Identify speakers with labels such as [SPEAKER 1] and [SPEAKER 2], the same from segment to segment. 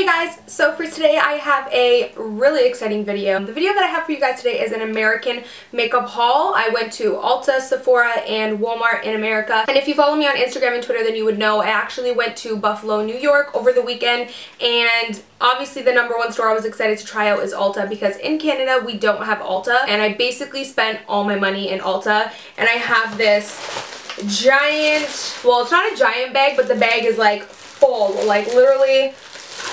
[SPEAKER 1] Hey guys, so for today I have a really exciting video. The video that I have for you guys today is an American makeup haul. I went to Ulta, Sephora, and Walmart in America. And if you follow me on Instagram and Twitter, then you would know I actually went to Buffalo, New York over the weekend. And obviously the #1 store I was excited to try out is Ulta because in Canada we don't have Ulta. And I basically spent all my money in Ulta. And I have this giant, well, it's not a giant bag, but the bag is like full, like literally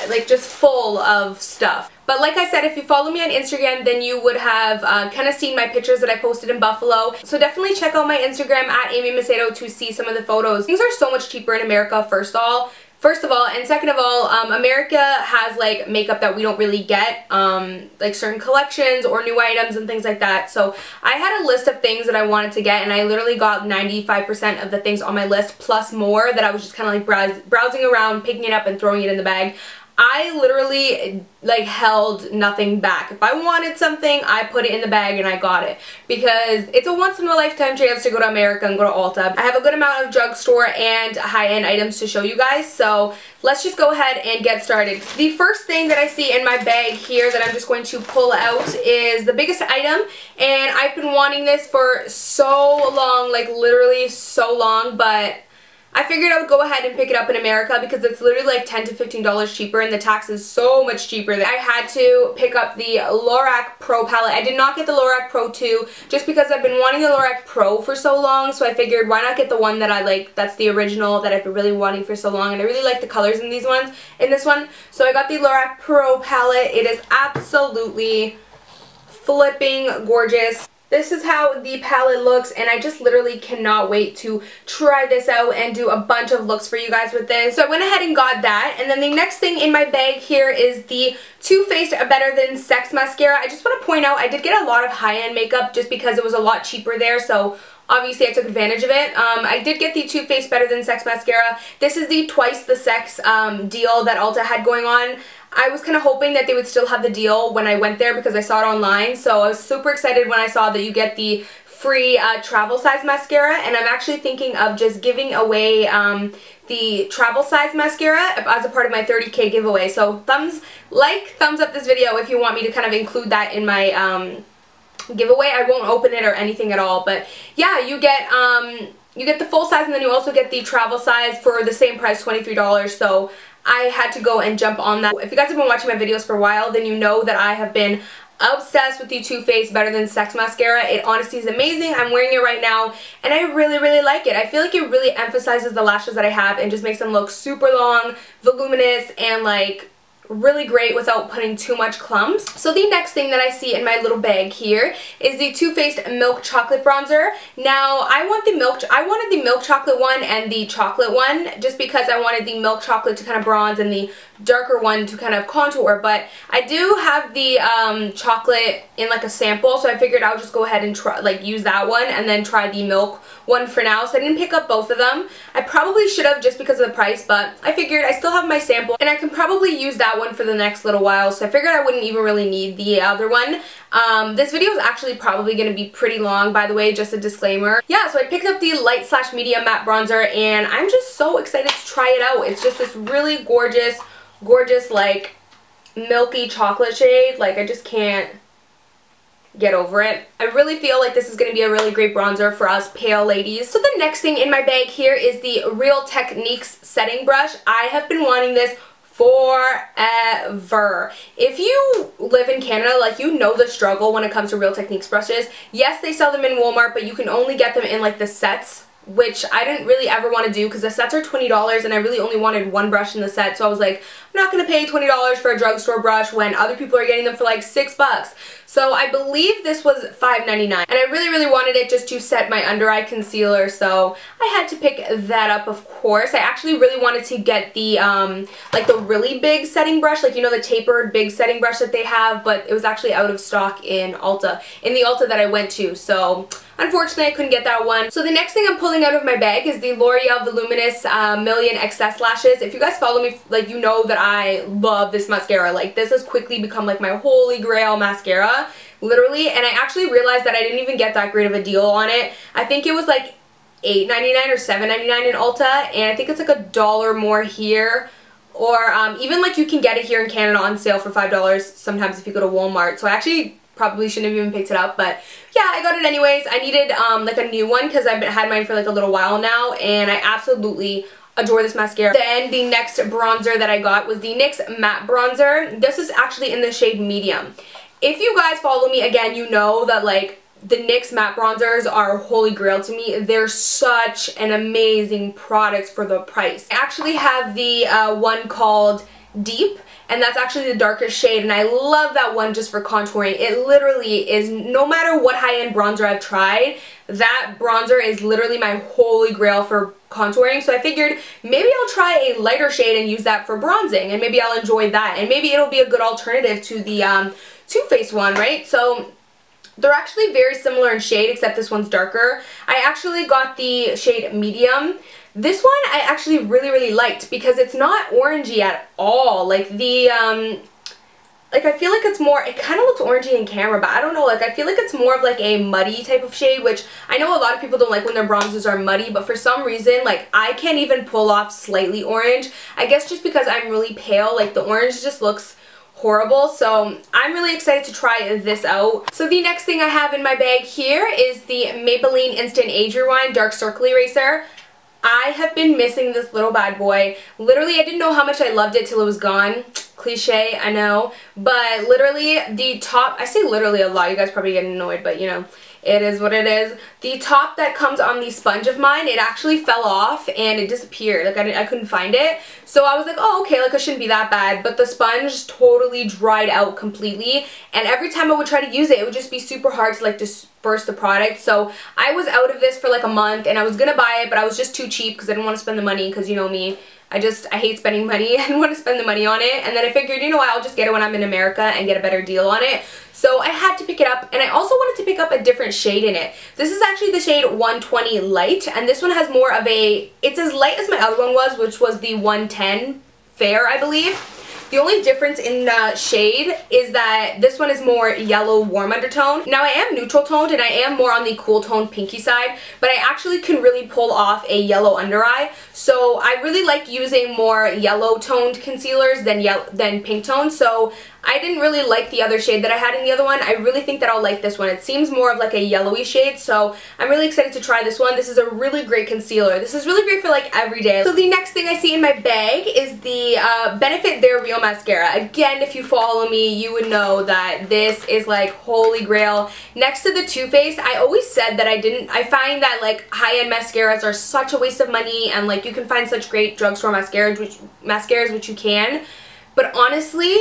[SPEAKER 1] like just full of stuff. But like I said, if you follow me on Instagram, then you would have kind of seen my pictures that I posted in Buffalo. So definitely check out my Instagram at Amy Macedo to see some of the photos. Things are so much cheaper in America, first of all, and second of all, America has like makeup that we don't really get, like certain collections or new items and things like that. So I had a list of things that I wanted to get, and I literally got 95% of the things on my list plus more that I was just kind of like browsing around, picking it up and throwing it in the bag. I literally like held nothing back. If I wanted something, I put it in the bag and I got it because it's a once in a lifetime chance to go to America and go to Ulta. I have a good amount of drugstore and high-end items to show you guys, so let's just go ahead and get started. The first thing that I see in my bag here that I'm just going to pull out is the biggest item, and I've been wanting this for so long, like literally so long, but I figured I would go ahead and pick it up in America because it's literally like $10 to $15 cheaper and the tax is so much cheaper. I had to pick up the Lorac Pro palette. I did not get the Lorac Pro 2 just because I've been wanting the Lorac Pro for so long, so I figured why not get the one that I like, that's the original that I've been really wanting for so long, and I really like the colors in this one. So I got the Lorac Pro palette. It is absolutely flipping gorgeous. This is how the palette looks, and I just literally cannot wait to try this out and do a bunch of looks for you guys with this. So I went ahead and got that, and then the next thing in my bag here is the Too Faced Better Than Sex mascara. I just want to point out I did get a lot of high-end makeup just because it was a lot cheaper there, so obviously I took advantage of it. I did get the Too Faced Better Than Sex mascara. This is the Twice the Sex deal that Ulta had going on. I was kind of hoping that they would still have the deal when I went there because I saw it online, so I was super excited when I saw that you get the free travel size mascara, and I'm actually thinking of just giving away the travel size mascara as a part of my 30K giveaway. So thumbs up this video if you want me to kind of include that in my giveaway. I won't open it or anything at all, but yeah, you get the full size, and then you also get the travel size for the same price, $23, so I had to go and jump on that. If you guys have been watching my videos for a while, then you know that I have been obsessed with the Too Faced Better Than Sex mascara. It honestly is amazing. I'm wearing it right now, and I really, really like it. I feel like it really emphasizes the lashes that I have and just makes them look super long, voluminous, and like really great without putting too much clumps. So the next thing that I see in my little bag here is the Too Faced Milk Chocolate Bronzer. Now I wanted the milk chocolate one and the chocolate one just because I wanted the milk chocolate to kind of bronze and the darker one to kind of contour, but I do have the chocolate in like a sample, so I figured I would just go ahead and try, like, use that one and then try the milk one for now. So I didn't pick up both of them. I probably should have just because of the price, but I figured I still have my sample and I can probably use that one for the next little while, so I figured I wouldn't even really need the other one. This video is actually probably going to be pretty long, by the way, just a disclaimer. Yeah, so I picked up the light / medium matte bronzer, and I'm just so excited to try it out. It's just this really gorgeous like milky chocolate shade. Like, I just can't get over it. I really feel like this is going to be a really great bronzer for us pale ladies. So the next thing in my bag here is the Real Techniques setting brush. I have been wanting this forever. If you live in Canada, like, you know the struggle when it comes to Real Techniques brushes. Yes, they sell them in Walmart, but you can only get them in like the sets, which I didn't really ever want to do because the sets are $20 and I really only wanted one brush in the set, so I was like, I'm not going to pay $20 for a drugstore brush when other people are getting them for like $6. So I believe this was $5.99, and I really, really wanted it just to set my under eye concealer, so I had to pick that up, of course. I actually really wanted to get the like the really big setting brush, like, you know, the tapered big setting brush that they have, but it was actually out of stock in the Ulta that I went to, so unfortunately I couldn't get that one. So the next thing I'm pulling out of my bag is the L'Oreal Voluminous Million XS Lashes. If you guys follow me, like, you know that I love this mascara. Like, this has quickly become like my holy grail mascara, literally, and I actually realized that I didn't even get that great of a deal on it. I think it was like $8.99 or $7.99 in Ulta, and I think it's like $1 more here or even like you can get it here in Canada on sale for $5 sometimes if you go to Walmart. So I actually probably shouldn't have even picked it up, but yeah, I got it anyways. I needed like a new one because I've had mine for like a little while now, and I absolutely adore this mascara. Then the next bronzer that I got was the NYX matte bronzer. This is actually in the shade medium. If you guys follow me, again, you know that like the NYX matte bronzers are holy grail to me. They're such an amazing product for the price. I actually have the one called Deep, and that's actually the darkest shade, and I love that one just for contouring. It literally is, no matter what high-end bronzer I've tried, that bronzer is literally my holy grail for contouring. So I figured maybe I'll try a lighter shade and use that for bronzing, and maybe I'll enjoy that, and maybe it'll be a good alternative to the Too Faced one, right? So they're actually very similar in shade, except this one's darker. I actually got the shade medium. This one I actually really liked because it's not orangey at all. Like the, like I feel like it's more, it kind of looks orangey in camera, but I don't know, like I feel like it's more of like a muddy type of shade, which I know a lot of people don't like when their bronzers are muddy, but for some reason, like I can't even pull off slightly orange. I guess just because I'm really pale, like the orange just looks horrible. So I'm really excited to try this out. So the next thing I have in my bag here is the Maybelline Instant Age Rewind Dark Circle Eraser. I have been missing this little bad boy. Literally, I didn't know how much I loved it till it was gone. Cliche, I know. But literally, the top, I say literally a lot, you guys probably get annoyed, but you know, it is what it is. The top that comes on the sponge of mine, it actually fell off and it disappeared. Like I couldn't find it. So I was like, oh, okay, like it shouldn't be that bad. But the sponge totally dried out completely. And every time I would try to use it, it would just be super hard to like disperse the product. So I was out of this for like a month, and I was gonna buy it, but I was just too cheap because I didn't want to spend the money, because you know me. I hate spending money. I didn't want to spend the money on it. And then I figured, you know what, I'll just get it when I'm in America and get a better deal on it. So I had to pick it up, and I also wanted to pick up a different shade in it. This is actually the shade 120 Light, and this one has more of a, it's as light as my other one was, which was the 110 Fair, I believe. The only difference in the shade is that this one is more yellow warm undertone. Now I am neutral toned and I am more on the cool toned pinky side, but I actually can really pull off a yellow under eye. So I really like using more yellow toned concealers than pink toned. So I didn't really like the other shade that I had in the other one. I really think that I'll like this one. It seems more of like a yellowy shade, so I'm really excited to try this one. This is a really great concealer. This is really great for like every day. So the next thing I see in my bag is the Benefit They're Real mascara. Again, if you follow me, you would know that this is like holy grail. Next to the Too Faced, I always said that I find that like high-end mascaras are such a waste of money, and like you can find such great drugstore mascaras, which you can. But honestly,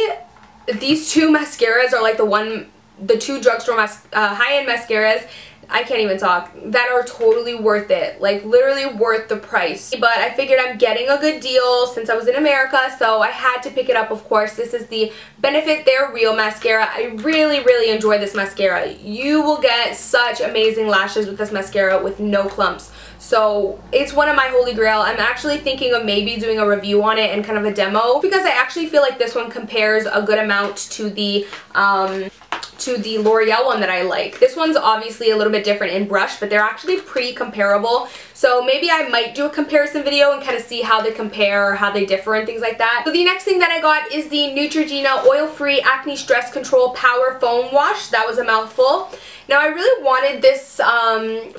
[SPEAKER 1] these two mascaras are like the two drugstore high-end mascaras, I can't even talk, that are totally worth it. Like literally worth the price. But I figured I'm getting a good deal since I was in America, so I had to pick it up, of course. This is the Benefit They're Real mascara. I really enjoy this mascara. You will get such amazing lashes with this mascara with no clumps. So it's one of my holy grail. I'm actually thinking of maybe doing a review on it and kind of a demo, because I actually feel like this one compares a good amount to the L'Oreal one that I like. This one's obviously a little bit different in brush, but they're actually pretty comparable. So maybe I might do a comparison video and kind of see how they compare, how they differ and things like that. So the next thing that I got is the Neutrogena Oil-Free Acne Stress Control Power Foam Wash. That was a mouthful. Now I really wanted this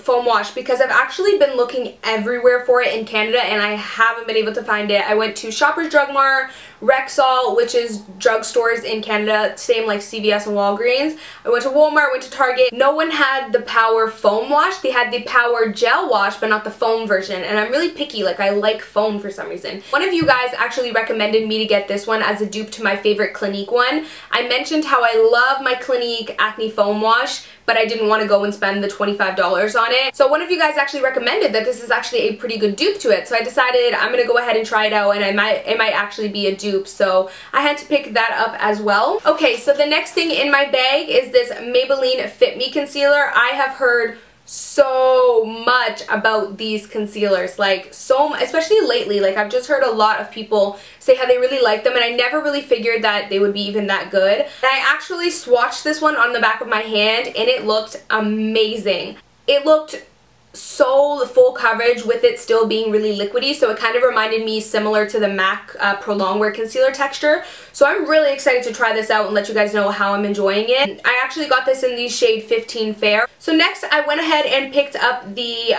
[SPEAKER 1] foam wash because I've actually been looking everywhere for it in Canada and I haven't been able to find it. I went to Shoppers Drug Mart, Rexall, which is drugstores in Canada, same like CVS and Walgreens. I went to Walmart, went to Target. No one had the Power Foam Wash. They had the Power Gel Wash, but not the foam version. And I'm really picky, like I like foam for some reason. One of you guys actually recommended me to get this one as a dupe to my favorite Clinique one. I mentioned how I love my Clinique Acne Foam Wash, but I didn't want to go and spend the $25 on it. So one of you guys actually recommended that this is actually a pretty good dupe to it. So I decided I'm going to go ahead and try it out, and it might actually be a dupe. So I had to pick that up as well. Okay, so the next thing in my bag is this Maybelline Fit Me Concealer. I have heard so much about these concealers, like especially lately. Like I've just heard a lot of people say how they really like them, and I never really figured that they would be even that good. And I actually swatched this one on the back of my hand and it looked amazing. It looked so full coverage with it still being really liquidy, so it kind of reminded me similar to the MAC Pro Longwear concealer texture. So I'm really excited to try this out and let you guys know how I'm enjoying it. I actually got this in the shade 15 Fair. So next I went ahead and picked up the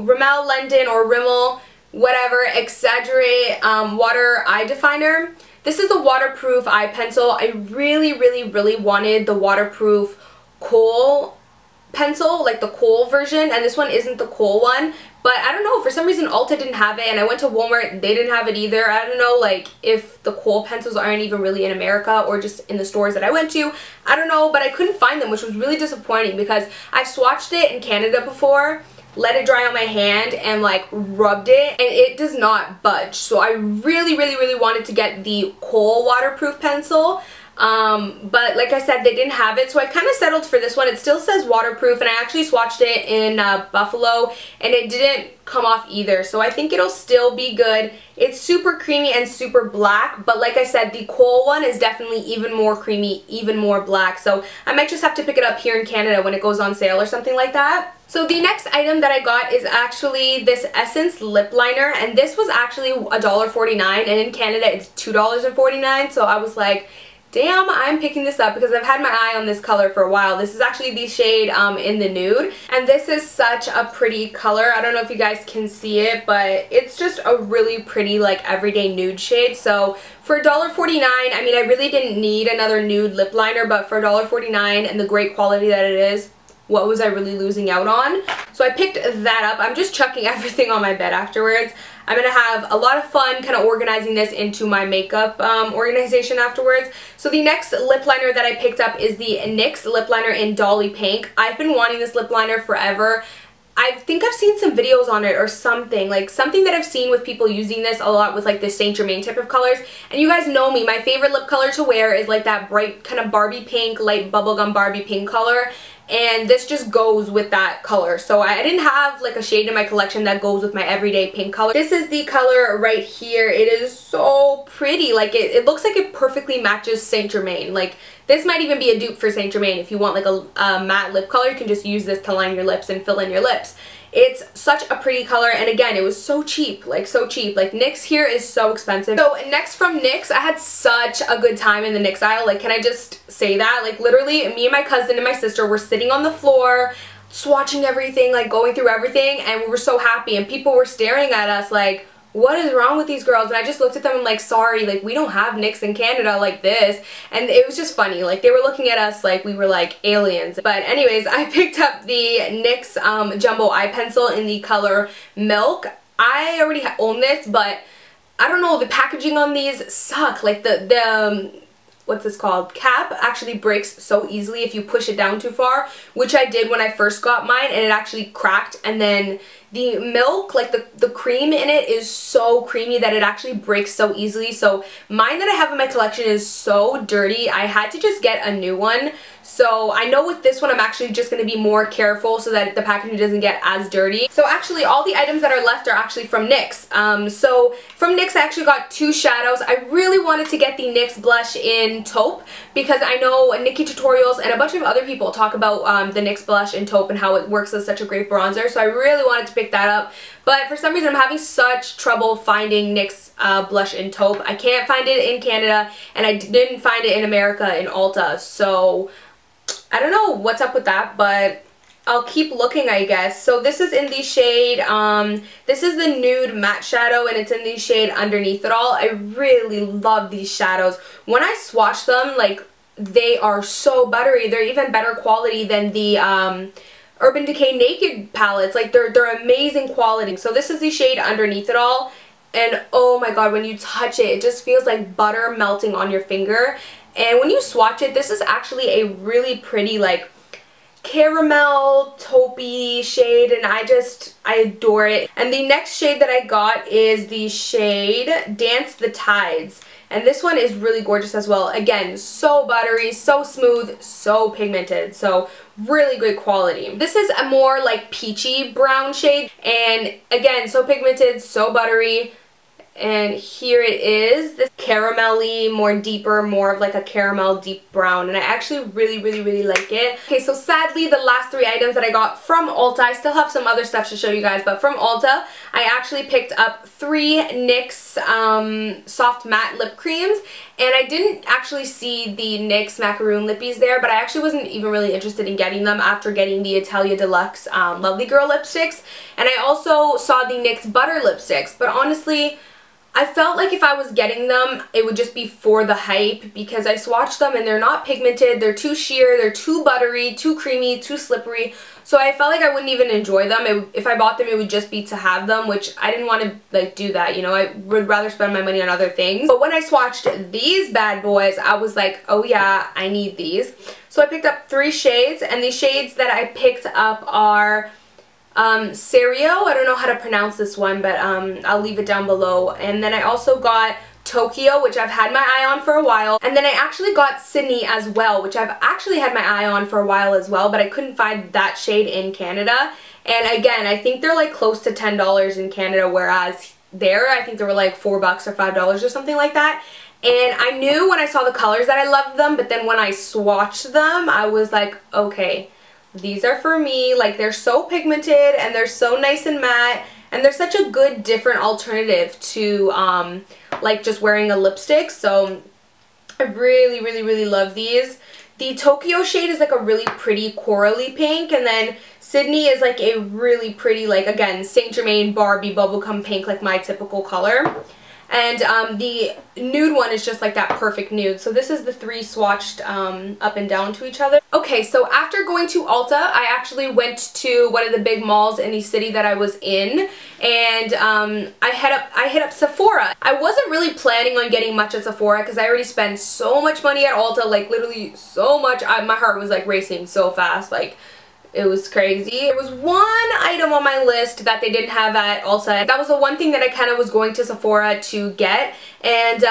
[SPEAKER 1] Rimmel London or Rimmel whatever Exaggerate water eye definer. This is the waterproof eye pencil. I really wanted the waterproof kohl pencil, like the kohl version, and this one isn't the kohl one, but I don't know, for some reason Ulta didn't have it, and I went to Walmart, they didn't have it either. I don't know, like, if the kohl pencils aren't even really in America or just in the stores that I went to, I don't know, but I couldn't find them, which was really disappointing because I've swatched it in Canada before, let it dry on my hand, and like rubbed it, and it does not budge. So I really wanted to get the kohl waterproof pencil. But like I said, they didn't have it, so I kind of settled for this one. It still says waterproof, and I actually swatched it in Buffalo, and it didn't come off either, so I think it'll still be good. It's super creamy and super black, but like I said, the kohl one is definitely even more creamy, even more black, so I might just have to pick it up here in Canada when it goes on sale or something like that. So the next item that I got is actually this Essence lip liner, and this was actually $1.49, and in Canada it's $2.49, so I was like, damn, I'm picking this up because I've had my eye on this color for a while. This is actually the shade in the nude, and this is such a pretty color. I don't know if you guys can see it, but it's just a really pretty, like, everyday nude shade. So for $1.49, I mean, I really didn't need another nude lip liner, but for $1.49 and the great quality that it is, what was I really losing out on? So I picked that up. I'm just chucking everything on my bed afterwards. I'm going to have a lot of fun kind of organizing this into my makeup organization afterwards. So the next lip liner that I picked up is the NYX lip liner in Dolly Pink. I've been wanting this lip liner forever. I think I've seen some videos on it or something, like something that I've seen with people using this a lot with like the Saint Germain type of colors. And you guys know me, my favorite lip color to wear is like that bright kind of Barbie pink, light bubblegum Barbie pink color. And this just goes with that color. So I didn't have like a shade in my collection that goes with my everyday pink color. This is the color right here. It is so pretty. Like it looks like it perfectly matches Saint Germain. Like this might even be a dupe for Saint Germain. If you want like a matte lip color, you can just use this to line your lips and fill in your lips. It's such a pretty color, and again, it was so cheap, like so cheap. Like NYX here is so expensive. So next from NYX, I had such a good time in the NYX aisle. Like, can I just say that? Like literally, me and my cousin and my sister were sitting on the floor, swatching everything, like going through everything, and we were so happy, and people were staring at us like, what is wrong with these girls? And I just looked at them and like, sorry, like we don't have NYX in Canada like this. And it was just funny, like they were looking at us like we were like aliens. But anyways, I picked up the NYX Jumbo Eye Pencil in the color Milk. I already own this, but I don't know, the packaging on these suck. Like the what's this called? Cap actually breaks so easily if you push it down too far, which I did when I first got mine, and it actually cracked. And then the milk, like the cream in it is so creamy that it actually breaks so easily. So mine that I have in my collection is so dirty. I had to just get a new one. So I know with this one I'm actually just going to be more careful so that the packaging doesn't get as dirty. So actually all the items that are left are actually from NYX. So from NYX I actually got two shadows. I really wanted to get the NYX blush in Taupe because I know Nikki Tutorials and a bunch of other people talk about the NYX blush in Taupe and how it works as such a great bronzer. So I really wanted to pick that up. But for some reason I'm having such trouble finding NYX blush in Taupe. I can't find it in Canada, and I didn't find it in America in Ulta. So I don't know what's up with that, but I'll keep looking, I guess. So this is in the shade, this is the nude matte shadow, and it's in the shade Underneath It All. I really love these shadows. When I swatch them, like, they are so buttery. They're even better quality than the Urban Decay Naked palettes. Like, they're amazing quality. So this is the shade Underneath It All, and oh my god, when you touch it, it just feels like butter melting on your finger. And when you swatch it, this is actually a really pretty, like, caramel taupey shade, and I adore it. And the next shade that I got is the shade Dance the Tides. And this one is really gorgeous as well. Again, so buttery, so smooth, so pigmented. So really good quality. This is a more like peachy brown shade. And again, so pigmented, so buttery. and here it is, this caramelly, more deeper, more of like a caramel deep brown, and I actually really like it. Okay, so sadly the last 3 items that I got from Ulta, I still have some other stuff to show you guys, but from Ulta I actually picked up 3 NYX soft matte lip creams, and I didn't actually see the NYX macaroon lippies there, but I actually wasn't even really interested in getting them after getting the Italia Deluxe Lovely Girl lipsticks, and I also saw the NYX butter lipsticks, but honestly I felt like if I was getting them, it would just be for the hype, because I swatched them and they're not pigmented, they're too sheer, they're too buttery, too creamy, too slippery, so I felt like I wouldn't even enjoy them. If I bought them, it would just be to have them, which I didn't want to like do that, you know, I would rather spend my money on other things. But when I swatched these bad boys, I was like, oh yeah, I need these. So I picked up 3 shades, and the shades that I picked up are Serio, I don't know how to pronounce this one, but I'll leave it down below. And then I also got Tokyo, which I've had my eye on for a while. And then I actually got Sydney as well, which I've actually had my eye on for a while as well, but I couldn't find that shade in Canada. And again, I think they're like close to $10 in Canada, whereas there, I think they were like $4 or $5 or something like that. And I knew when I saw the colors that I loved them, but then when I swatched them, I was like, okay, these are for me. Like, they're so pigmented and they're so nice and matte, and they're such a good different alternative to like just wearing a lipstick. So I really love these. The Tokyo shade is like a really pretty corally pink, and then Sydney is like a really pretty, like, again, Saint Germain Barbie bubblegum pink, like my typical color. And the nude one is just like that perfect nude. So this is the 3 swatched up and down to each other. Okay, so after going to Ulta, I actually went to one of the big malls in the city that I was in, and I hit up Sephora. I wasn't really planning on getting much at Sephora because I already spent so much money at Ulta, like literally so much. My heart was like racing so fast, like it was crazy. There was one item on my list that they didn't have at Ulta. That was the one thing that I kind of was going to Sephora to get. And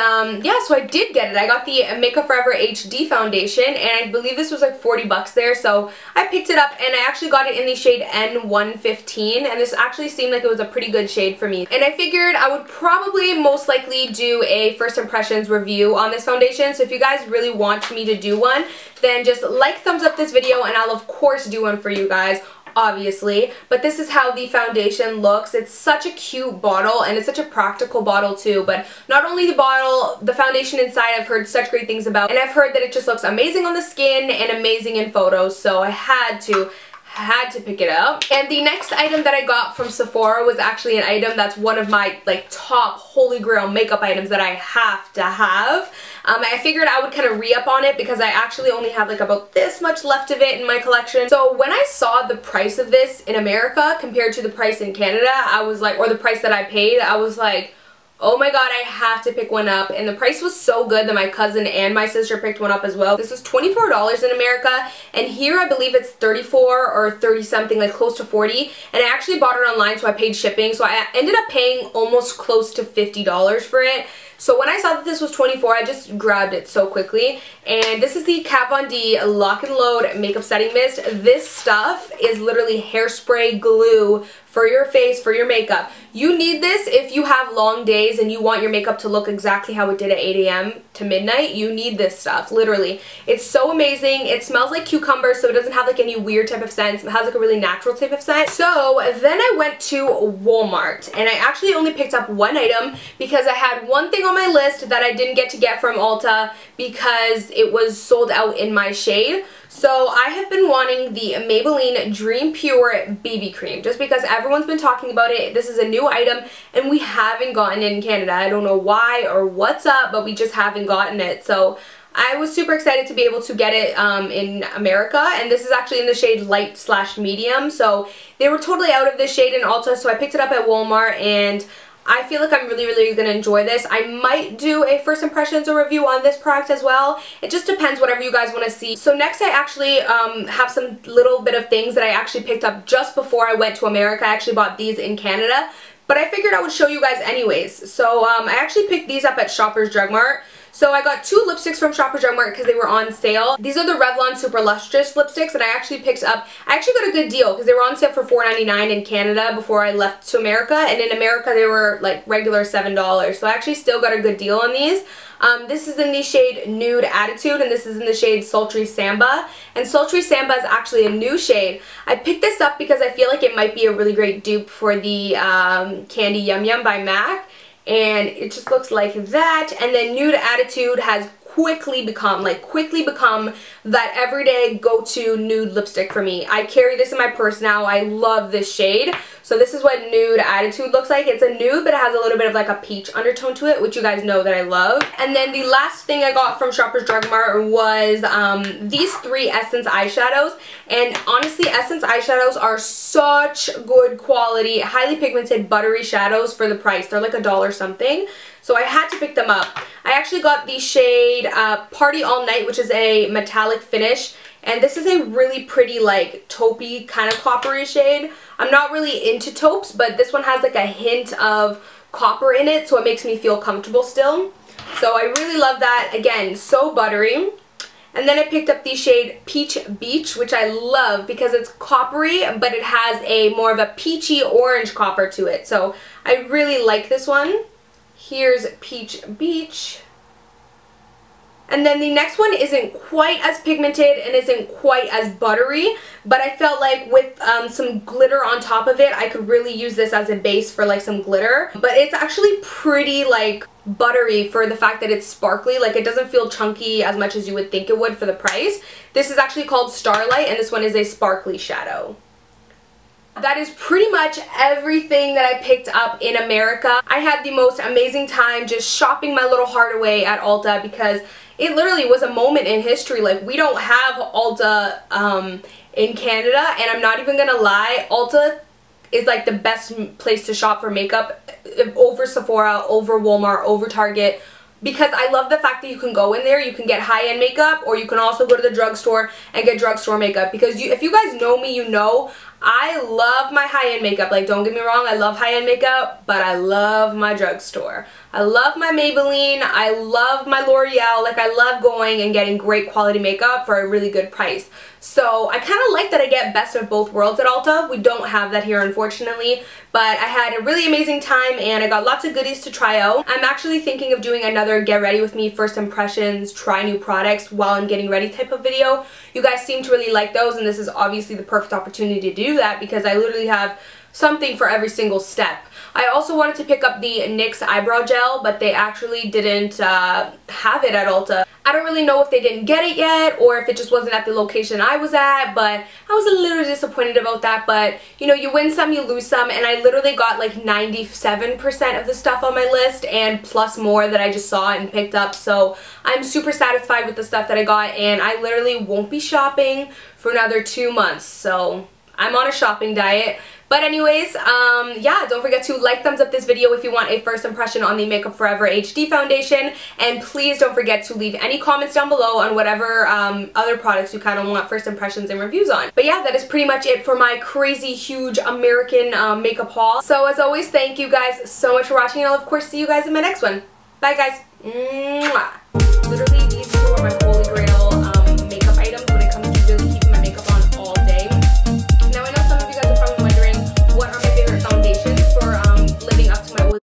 [SPEAKER 1] yeah, so I did get it. I got the Makeup Forever HD foundation, and I believe this was like 40 bucks there. So I picked it up, and I actually got it in the shade N115, and this actually seemed like it was a pretty good shade for me. And I figured I would probably most likely do a first impressions review on this foundation. So if you guys really want me to do one, then just like, thumbs up this video, and I'll of course do one for you guys, obviously. But this is how the foundation looks. It's such a cute bottle, and it's such a practical bottle too. But not only the bottle, the foundation inside I've heard such great things about, and I've heard that it just looks amazing on the skin and amazing in photos, so I had to pick it up. And the next item that I got from Sephora was actually an item that's one of my like top holy grail makeup items that I have to have. I figured I would kind of re-up on it because I actually only have like about this much left of it in my collection. So when I saw the price of this in America compared to the price in Canada, I was like, or the price that I paid, I was like, oh my god, I have to pick one up. And the price was so good that my cousin and my sister picked one up as well. This was $24 in America, and here I believe it's 34 or 30 something, like close to 40. And I actually bought it online, so I paid shipping, so I ended up paying almost close to $50 for it. So when I saw that this was 24, I just grabbed it so quickly. And this is the Kat Von D Lock and Load Makeup Setting Mist. This stuff is literally hairspray glue for your face, for your makeup. You need this if you have long days and you want your makeup to look exactly how it did at 8 a.m. to midnight. You need this stuff, literally. It's so amazing. It smells like cucumber, so it doesn't have like any weird type of scent. It has like a really natural type of scent. So then I went to Walmart, and I actually only picked up one item because I had one thing on my list that I didn't get from Ulta because it was sold out in my shade. So I have been wanting the Maybelline Dream Pure BB Cream just because everyone's been talking about it. This is a new item and we haven't gotten it in Canada. I don't know why or what's up, but we just haven't gotten it. So I was super excited to be able to get it in America, and this is actually in the shade light/medium. So they were totally out of this shade in Ulta, so I picked it up at Walmart, and I feel like I'm really going to enjoy this. I might do a first impressions or review on this product as well. It just depends, whatever you guys want to see. So next I actually have some little bit of things that I actually picked up just before I went to America. I actually bought these in Canada, but I figured I would show you guys anyways. So I actually picked these up at Shoppers Drug Mart. So I got 2 lipsticks from Shoppers Drug Mart because they were on sale. These are the Revlon Super Lustrous lipsticks, and I actually picked up, I actually got a good deal because they were on sale for $4.99 in Canada before I left to America, and in America they were like regular $7. So I actually still got a good deal on these. This is in the shade Nude Attitude, and this is in the shade Sultry Samba. And Sultry Samba is actually a new shade. I picked this up because I feel like it might be a really great dupe for the Candy Yum Yum by MAC. And it just looks like that. And then Nude Attitude has quickly become that everyday go-to nude lipstick for me. I carry this in my purse now. I love this shade. So this is what Nude Attitude looks like. It's a nude, but it has a little bit of like a peach undertone to it, which you guys know that I love. And then the last thing I got from Shoppers Drug Mart was these 3 Essence eyeshadows. And honestly, Essence eyeshadows are such good quality, highly pigmented, buttery shadows for the price. They're like $1 something. So I had to pick them up. I actually got the shade Party All Night, which is a metallic finish. And this is a really pretty, like, taupey kind of coppery shade. I'm not really into taupes, but this one has like a hint of copper in it, so it makes me feel comfortable still. So I really love that. Again, so buttery. And then I picked up the shade Peach Beach, which I love because it's coppery, but it has a more of a peachy orange copper to it. So I really like this one. Here's Peach Beach. And then the next one isn't quite as pigmented and isn't quite as buttery, but I felt like with some glitter on top of it, I could really use this as a base for like some glitter. But it's actually pretty like buttery for the fact that it's sparkly. Like, it doesn't feel chunky as much as you would think it would for the price. This is actually called Starlight, and this one is a sparkly shadow. That is pretty much everything that I picked up in America. I had the most amazing time just shopping my little heart away at Ulta because it literally was a moment in history. Like, we don't have Ulta in Canada, and I'm not even gonna lie, Ulta is like the best place to shop for makeup over Sephora, over Walmart, over Target. Because I love the fact that you can go in there, you can get high-end makeup, or you can also go to the drugstore and get drugstore makeup. Because if you guys know me, you know I love my high-end makeup. Like, don't get me wrong, I love high-end makeup, but I love my drugstore. I love my Maybelline, I love my L'Oreal. Like, I love going and getting great quality makeup for a really good price. So I kind of like that I get best of both worlds at Ulta. We don't have that here, unfortunately, but I had a really amazing time and I got lots of goodies to try out. I'm actually thinking of doing another get ready with me, first impressions, try new products while I'm getting ready type of video. You guys seem to really like those, and this is obviously the perfect opportunity to do that because I literally have something for every single step. I also wanted to pick up the NYX eyebrow gel, but they actually didn't have it at Ulta. I don't really know if they didn't get it yet or if it just wasn't at the location I was at, but I was a little disappointed about that. But you know, you win some, you lose some, and I literally got like 97% of the stuff on my list and plus more that I just saw and picked up. So I'm super satisfied with the stuff that I got, and I literally won't be shopping for another 2 months. So I'm on a shopping diet. But anyways, yeah, don't forget to like, thumbs up this video if you want a first impression on the Makeup Forever HD foundation. And please don't forget to leave any comments down below on whatever other products you kind of want first impressions and reviews on. But yeah, that is pretty much it for my crazy, huge American makeup haul. So as always, thank you guys so much for watching, and I'll of course see you guys in my next one. Bye guys. Mwah. Literally, these two are my holy grail.